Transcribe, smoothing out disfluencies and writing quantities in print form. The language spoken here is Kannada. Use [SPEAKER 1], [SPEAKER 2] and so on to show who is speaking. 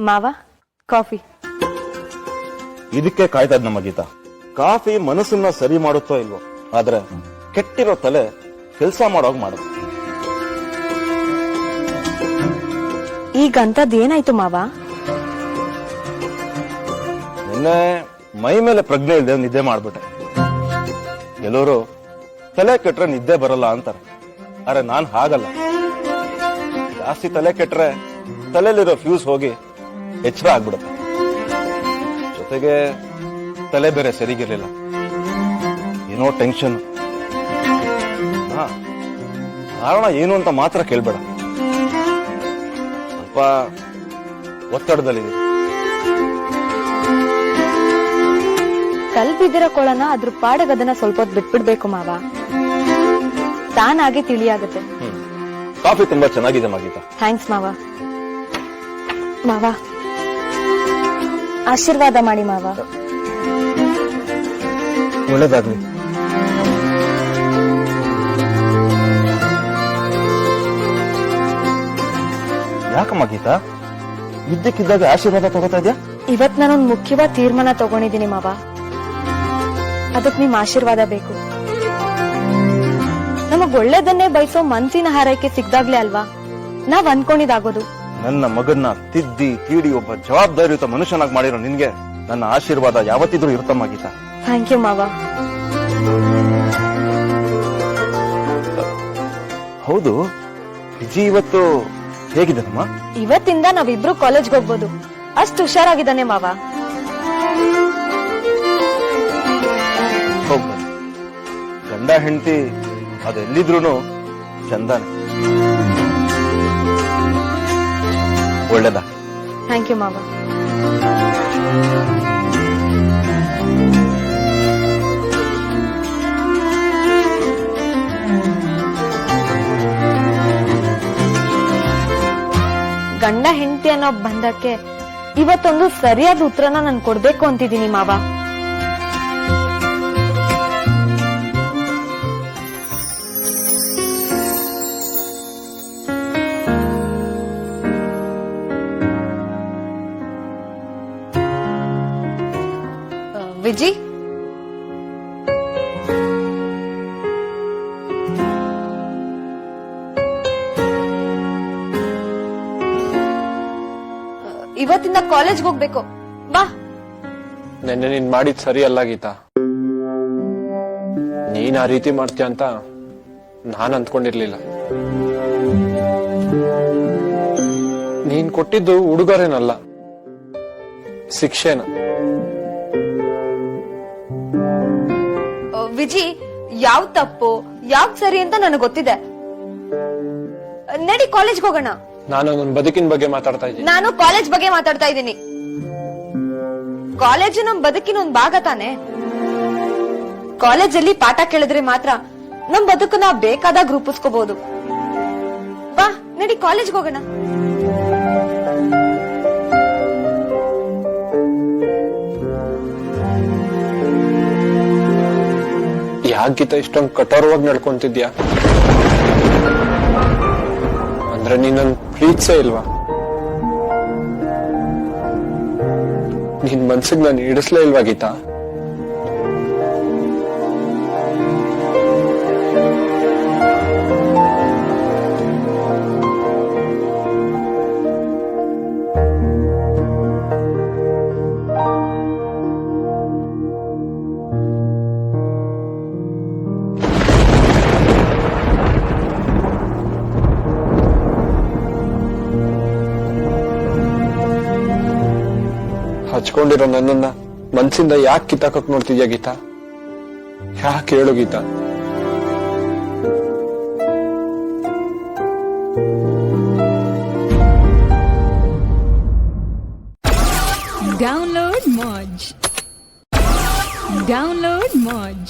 [SPEAKER 1] ಮಾವ ಕಾಫಿ.
[SPEAKER 2] ಇದಕ್ಕೆ ಕಾಯ್ತಾ ಇದ್ ನಮ್ಮ ಗೀತಾ. ಕಾಫಿ ಮನಸ್ಸನ್ನ ಸರಿ ಮಾಡುತ್ತೋ ಇಲ್ವೋ, ಆದ್ರೆ ಕೆಟ್ಟಿರೋ ತಲೆ ಕೆಲಸ ಮಾಡೋಗ್ ಮಾಡುತ್ತೆ.
[SPEAKER 1] ಈಗ ಅಂತದ್ದೇನಾಯ್ತು ಮಾವ?
[SPEAKER 2] ನಿನ್ನೆ ಮೈ ಮೇಲೆ ಪ್ರಜ್ಞೆ ಇಲ್ಲದೆ ನಿದ್ದೆ ಮಾಡ್ಬಿಟ್ಟೆ. ಕೆಲವರು ತಲೆ ಕೆಟ್ರೆ ನಿದ್ದೆ ಬರಲ್ಲ ಅಂತಾರೆ, ಅರೆ ನಾನ್ ಹಾಗಲ್ಲ. ಜಾಸ್ತಿ ತಲೆ ಕೆಟ್ರೆ ತಲೆಯಲ್ಲಿರೋ ಫ್ಯೂಸ್ ಹೋಗಿ ಎಚ್ಚರ ಆಗ್ಬಿಡುತ್ತೆ. ಜೊತೆಗೆ ತಲೆ ಬೇರೆ ಸರಿಗಿರ್ಲಿಲ್ಲ, ಏನೋ ಟೆನ್ಷನ್. ಕಾರಣ ಏನು ಅಂತ ಮಾತ್ರ ಕೇಳ್ಬೇಡ, ಸ್ವಲ್ಪ ಒತ್ತಡದಲ್ಲಿದೆ.
[SPEAKER 1] ಕಲ್ಬಿದ್ದಿರೋ ಕೊಳನ ಅದ್ರ ಪಾಡಗ್ ಅದನ್ನ ಸ್ವಲ್ಪ ಹೊತ್ತು ಬಿಟ್ಬಿಡ್ಬೇಕು ಮಾವ, ತಾನಾಗೆ ತಿಳಿಯಾಗುತ್ತೆ.
[SPEAKER 2] ಕಾಫಿ ತುಂಬಾ ಚೆನ್ನಾಗಿದೆ ಗೀತಾ.
[SPEAKER 1] ಥ್ಯಾಂಕ್ಸ್ ಮಾವ. ಮಾವ ಆಶೀರ್ವಾದ ಮಾಡಿ ಮಾವ.
[SPEAKER 2] ಒಳ್ಳೇದಾಗ್ಲಿ. ಯಾಕಮ್ಮ ಗೀತಾ ಇದ್ದಕ್ಕಿದ್ದಾಗ ಆಶೀರ್ವಾದ ತಗೋತಾ ಇದ್ಯಾ?
[SPEAKER 1] ಇವತ್ ನಾನೊಂದ್ ಮುಖ್ಯವಾದ ತೀರ್ಮಾನ ತಗೊಂಡಿದ್ದೀನಿ ಮಾವ, ಅದಕ್ ನಿಮ್ ಆಶೀರ್ವಾದ ಬೇಕು. ನಮಗ್ ಒಳ್ಳೇದನ್ನೇ ಬಯಸೋ ಮನ್ಸಿನ ಹಾರೈಕೆ ಸಿಗ್ದಾಗ್ಲೇ ಅಲ್ವಾ ನಾವ್ ಅನ್ಕೊಂಡಿದಾಗೋದು.
[SPEAKER 2] ನನ್ನ ಮಗನ್ನ ತಿದ್ದಿ ತೀಡಿ ಒಬ್ಬ ಜವಾಬ್ದಾರಿಯುತ ಮನುಷ್ಯನಾಗಿ ಮಾಡಿರೋ ನಿನ್ಗೆ ನನ್ನ ಆಶೀರ್ವಾದ ಯಾವತ್ತಿದ್ರೂ ಇರುತ್ತಮ್ಮ ಗೀತಾ.
[SPEAKER 1] ಥ್ಯಾಂಕ್ ಯು ಮಾವ.
[SPEAKER 2] ಹೌದು, ವಿಜಿ ಇವತ್ತು ಹೇಗಿದ್ದಾನಮ್ಮ?
[SPEAKER 1] ಇವತ್ತಿಂದ ನಾವಿಬ್ರು ಕಾಲೇಜ್ಗೆ ಹೋಗ್ಬೋದು, ಅಷ್ಟು ಹುಷಾರಾಗಿದ್ದಾನೆ ಮಾವ.
[SPEAKER 2] ಹೋಗ್ಬನ್ನಿ, ಗಂಡ ಹೆಂಡತಿ ಅದೆಲ್ಲಿದ್ರು ಚಂದಾನೆ. ಒಳ್ಳೇದ.
[SPEAKER 1] ಥ್ಯಾಂಕ್ ಯು ಮಾವ. ಗಂಡ ಹೆಂಡತಿ ಅನ್ನೋ ಬಂಧಕ್ಕೆ ಇವತ್ತೊಂದು ಸರಿಯಾದ ಉತ್ತರನ ನಾನು ಕೊಡ್ಬೇಕು ಅಂತಿದ್ದೀನಿ ಮಾವ. ವಿಜಿ, ಇವತ್ತಿಂದ ಕಾಲೇಜ್ಗೆ ಹೋಗ್ಬೇಕು, ಬಾ.
[SPEAKER 3] ನೆನ್ನೆ ನೀನ್ ಮಾಡಿದ್ ಸರಿ ಅಲ್ಲ ಗೀತಾ. ನೀನ್ ಆ ರೀತಿ ಮಾಡ್ತೀಯ ಅಂತ ನಾನ್ ಅಂದ್ಕೊಂಡಿರ್ಲಿಲ್ಲ. ನೀನ್ ಕೊಟ್ಟಿದ್ದು ಉಡುಗೊರೆನಲ್ಲ, ಶಿಕ್ಷೆನ.
[SPEAKER 1] ವಿಜಿ, ಯಾವ್ ತಪ್ಪು ಯಾವ್ ಸರಿ ಅಂತ ನನಗೆ ಗೊತ್ತಿದೆ. ನಡಿ ಕಾಲೇಜ್ಗೆ ಹೋಗೋಣ.
[SPEAKER 3] ನಾನು ನನ್ನ ಬದುಕಿನ ಬಗ್ಗೆ ಮಾತಾಡ್ತಾ ಇದ್ದೀನಿ.
[SPEAKER 1] ನಾನು ಕಾಲೇಜ್ ಬಗ್ಗೆ ಮಾತಾಡ್ತಾ ಇದ್ದೀನಿ. ಕಾಲೇಜು ನಮ್ ಬದುಕಿನ ಒಂದ್ ಭಾಗ ತಾನೆ. ಕಾಲೇಜಲ್ಲಿ ಪಾಠ ಕೇಳಿದ್ರೆ ಮಾತ್ರ ನಮ್ ಬದುಕನ್ನ ಬೇಕಾದಾಗ ರೂಪಿಸ್ಕೋಬಹುದು. ಬಾ, ನಡಿ ಕಾಲೇಜ್ಗೆ ಹೋಗೋಣ.
[SPEAKER 3] ಯಾಕಿತ ಇಷ್ಟೊಂದು ಕಠೋರವಾಗಿ ನಡ್ಕೊಂತಿದ್ಯಾ? ಅಂದ್ರೆ ನೀನ್ ಪ್ರೀತಿಸೇ ಇಲ್ವಾ? ನಿನ್ ಮನ್ಸಿಗೆ ನಾನು ಇಡಿಸ್ಲೇ ಇಲ್ವಾ ಗೀತಾ? ಹಚ್ಕೊಂಡಿರೋ ನನ್ನನ್ನ ಮನ್ಸಿಂದ ಯಾಕೆ ಕಿತ್ತಾಕಕ್ ನೋಡ್ತಿದ್ಯಾ ಗೀತಾ? ಯಾಕೆ ಹೇಳು ಗೀತಾ?
[SPEAKER 4] Download Moj.